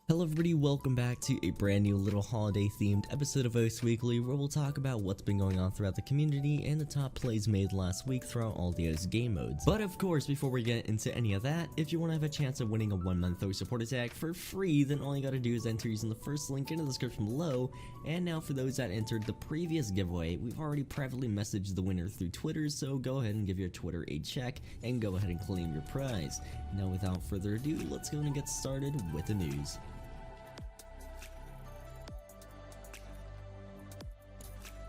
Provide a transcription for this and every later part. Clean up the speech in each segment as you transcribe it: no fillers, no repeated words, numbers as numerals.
Hello everybody, welcome back to a brand new little holiday themed episode of OS Weekly, where we'll talk about what's been going on throughout the community and the top plays made last week throughout all the OS game modes. But of course, before we get into any of that, if you want to have a chance of winning a 1-month OS supporter tag for free, then all you gotta do is enter using the first link in the description below. And now for those that entered the previous giveaway, we've already privately messaged the winner through Twitter, so go ahead and give your Twitter a check and go ahead and claim your prize. Now without further ado, let's go and get started with the news.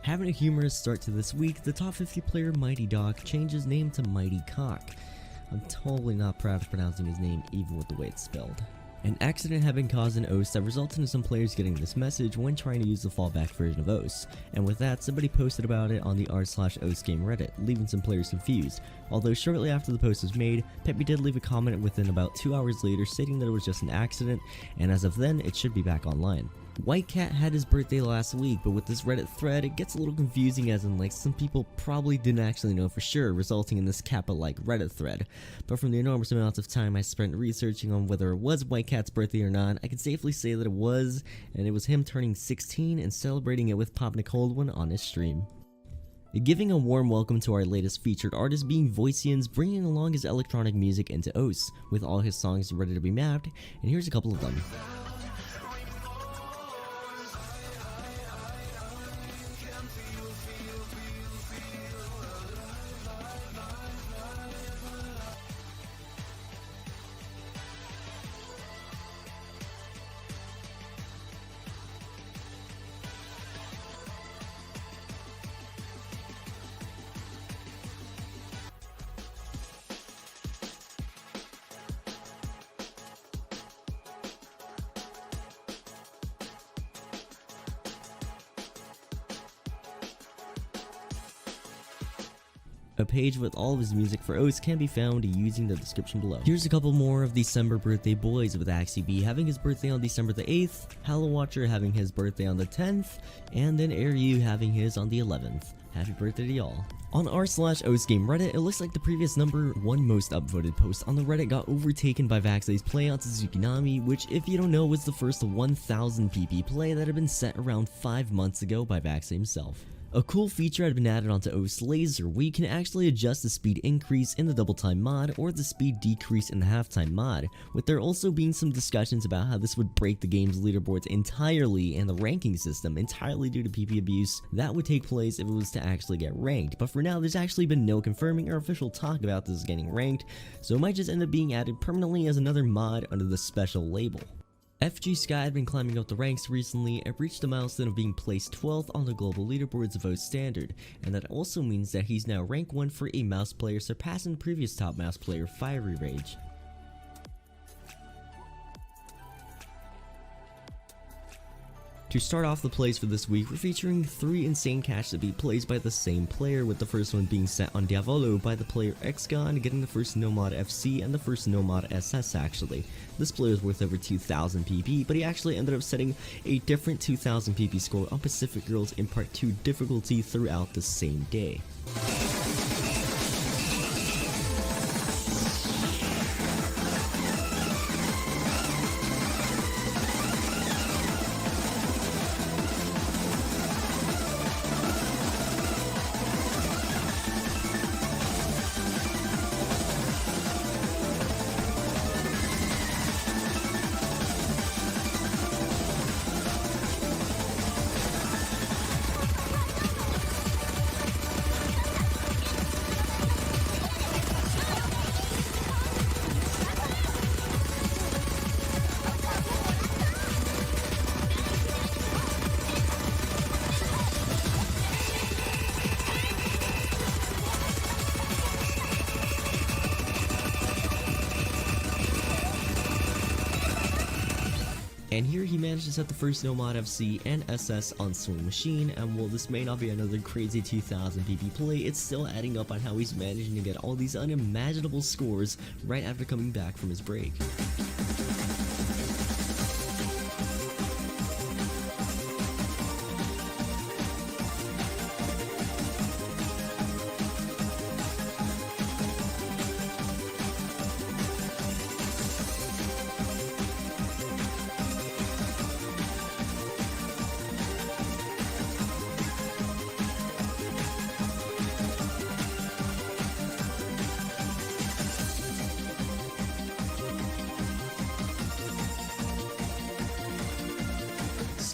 Having a humorous start to this week, the top 50 player Mighty Doc changed his name to Mighty Cock. I'm totally not proud of pronouncing his name even with the way it's spelled. An accident had been caused in OS that resulted in some players getting this message when trying to use the fallback version of OS, and with that, somebody posted about it on the r/OS game Reddit, leaving some players confused. Although shortly after the post was made, Peppy did leave a comment within about 2 hours later stating that it was just an accident, and as of then, it should be back online. White Cat had his birthday last week, but with this Reddit thread, it gets a little confusing as in some people probably didn't actually know for sure, resulting in this Kappa-like Reddit thread. But from the enormous amounts of time I spent researching on whether it was White Cat's birthday or not, I can safely say that it was, and it was him turning 16 and celebrating it with popping a cold one on his stream. Giving a warm welcome to our latest featured artist being Voicians, bringing along his electronic music into OS, with all his songs ready to be mapped, and here's a couple of them. A page with all of his music for OS can be found using the description below. Here's a couple more of December birthday boys, with Axie B having his birthday on December the 8th, Hallow Watcher having his birthday on the 10th, and then Erisu having his on the 11th. Happy birthday to y'all. On r/OS game Reddit, it looks like the previous #1 most upvoted post on the Reddit got overtaken by Hekztai's play on Tsukinami, which, if you don't know, was the first 1000 PP play that had been set around 5 months ago by Hekztai himself. A cool feature had been added onto OS Laser, where you can actually adjust the speed increase in the double time mod or the speed decrease in the halftime mod, with there also being some discussions about how this would break the game's leaderboards entirely and the ranking system entirely due to PP abuse that would take place if it was to actually get ranked. But for now, there's actually been no confirming or official talk about this getting ranked, so it might just end up being added permanently as another mod under the special label. FG Sky had been climbing up the ranks recently and reached the milestone of being placed 12th on the global leaderboards of OS Standard, and that also means that he's now rank 1 for a mouse player, surpassing the previous top mouse player, Fiery Rage. To start off the plays for this week, we're featuring 3 insane catch to beat plays by the same player, with the first one being set on Diavolo by the player Xgon, getting the first Nomad FC and the first Nomad SS actually. This play was worth over 2000 PP, but he actually ended up setting a different 2000 PP score on Pacific Girls in Part 2 difficulty throughout the same day. And here he managed to set the first Nomad FC and SS on Swing Machine, and while this may not be another crazy 2000 PP play, it's still adding up on how he's managing to get all these unimaginable scores right after coming back from his break.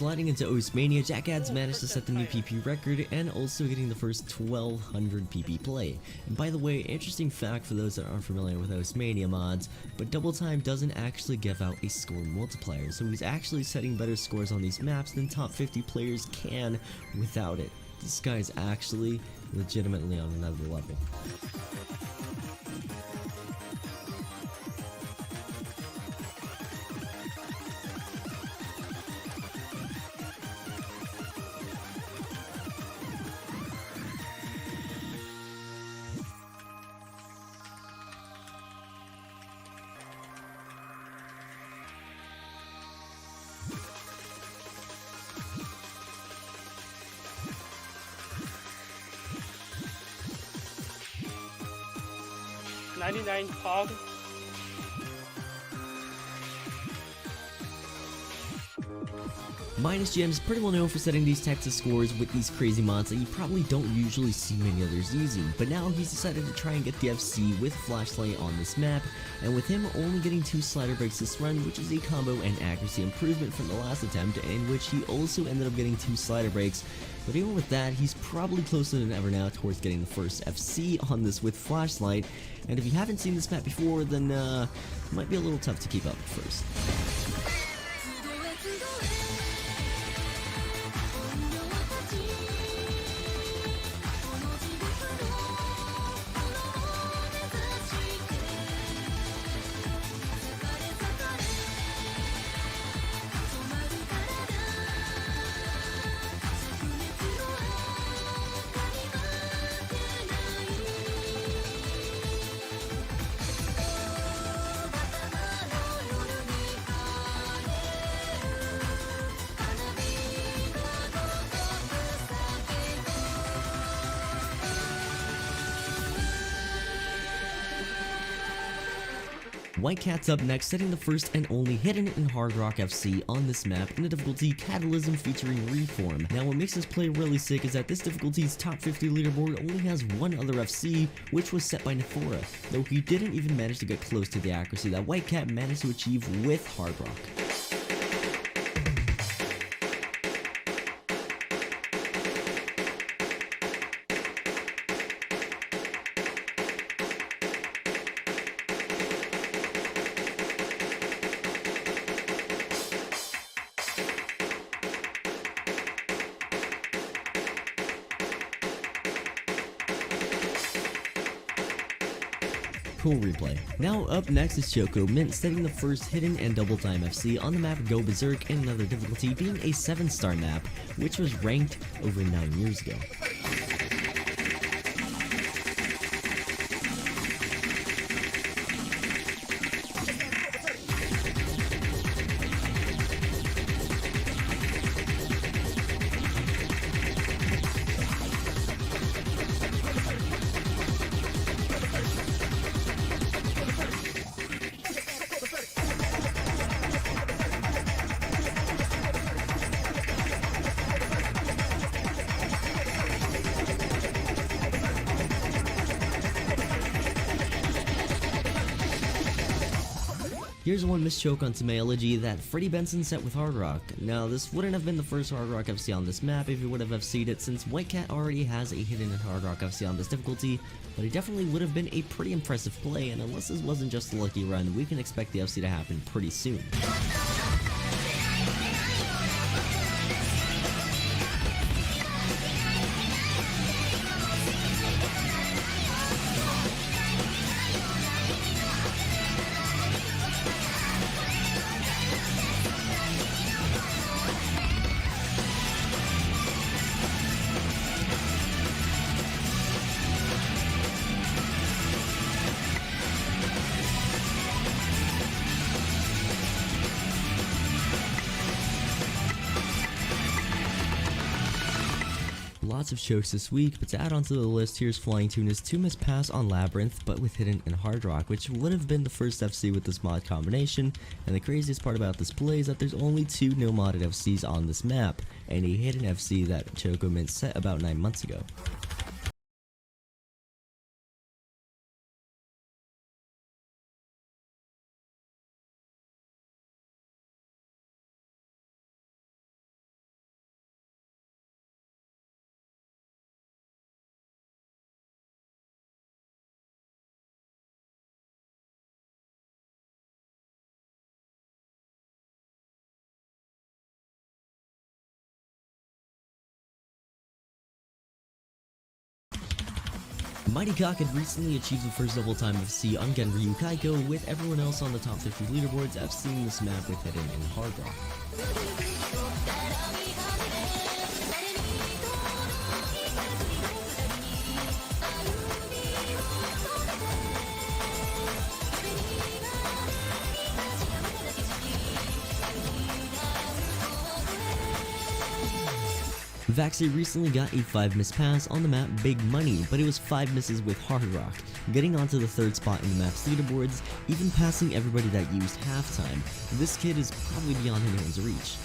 Sliding into Mania, Jackads managed to set the new PP record and also getting the first 1200 PP play. And by the way, interesting fact for those that aren't familiar with Mania mods, but Double Time doesn't actually give out a score multiplier, so he's actually setting better scores on these maps than top 50 players can without it. This guy's actually legitimately on another level. $99 pog. Minus Gems is pretty well known for setting these types of scores with these crazy mods that you probably don't usually see many others using, but now he's decided to try and get the FC with Flashlight on this map, and with him only getting 2 slider breaks this run, which is a combo and accuracy improvement from the last attempt, in which he also ended up getting 2 slider breaks. But even with that, he's probably closer than ever now towards getting the first FC on this with Flashlight, and if you haven't seen this map before, then it might be a little tough to keep up at first. White Cat's up next, setting the first and only hidden in Hard Rock FC on this map in the difficulty Catalysm featuring Reform. Now what makes this play really sick is that this difficulty's top 50 leaderboard only has one other FC, which was set by Nephora, though he didn't even manage to get close to the accuracy that White Cat managed to achieve with Hard Rock. Cool replay. Now up next is Choco Mint, setting the first hidden and double time FC on the map Go Berserk, in another difficulty being a 7-star map, which was ranked over 9 years ago. Here's one mischoke on Tamaology that Freddie Benson set with Hard Rock. Now this wouldn't have been the first Hard Rock FC on this map if he would have FC'd it, since White Cat already has a hidden in Hard Rock FC on this difficulty, but it definitely would have been a pretty impressive play, and unless this wasn't just a lucky run, we can expect the FC to happen pretty soon. Lots of chokes this week, but to add onto the list, here's Flying Tuna's 2 missed pass on Labyrinth, but with hidden in Hard Rock, which would have been the first FC with this mod combination. And the craziest part about this play is that there's only 2 no modded FCs on this map, and a hidden FC that Choco Mint set about 9 months ago. Mighty Cock had recently achieved the first double time FC on Genryu Kaiko, with everyone else on the top 50 leaderboards FCing this map with Hidden and Hard Rock. Vaxi recently got a 5 miss pass on the map Big Money, but it was 5 misses with Hard Rock, getting onto the 3rd spot in the map's leaderboards, even passing everybody that used halftime. This kid is probably beyond anyone's reach.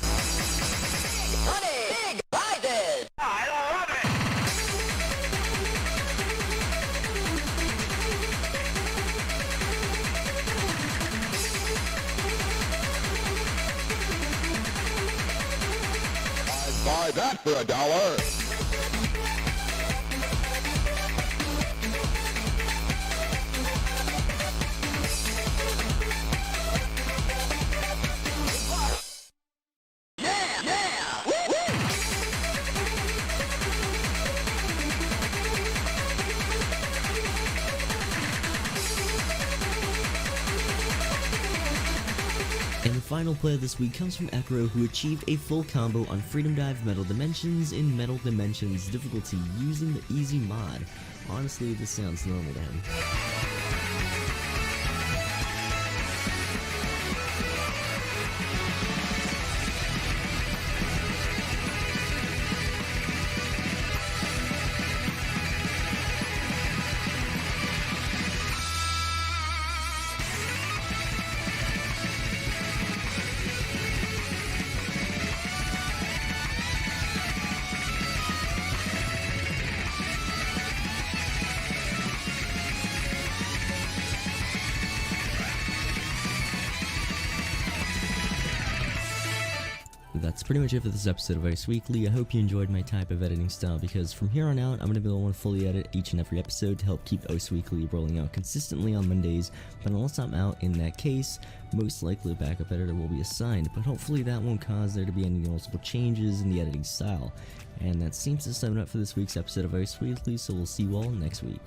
Buy that for $1. And the final play of this week comes from Ekro, who achieved a full combo on Freedom Dive Metal Dimensions in Metal Dimensions difficulty using the easy mod. Honestly, this sounds normal to him. That's pretty much it for this episode of Ice Weekly. I hope you enjoyed my type of editing style, because from here on out, I'm going to be the one to fully edit each and every episode to help keep Ice Weekly rolling out consistently on Mondays. But unless I'm out, in that case, most likely a backup editor will be assigned, but hopefully that won't cause there to be any noticeable changes in the editing style. And that seems to sum it up for this week's episode of Ice Weekly, so we'll see you all next week.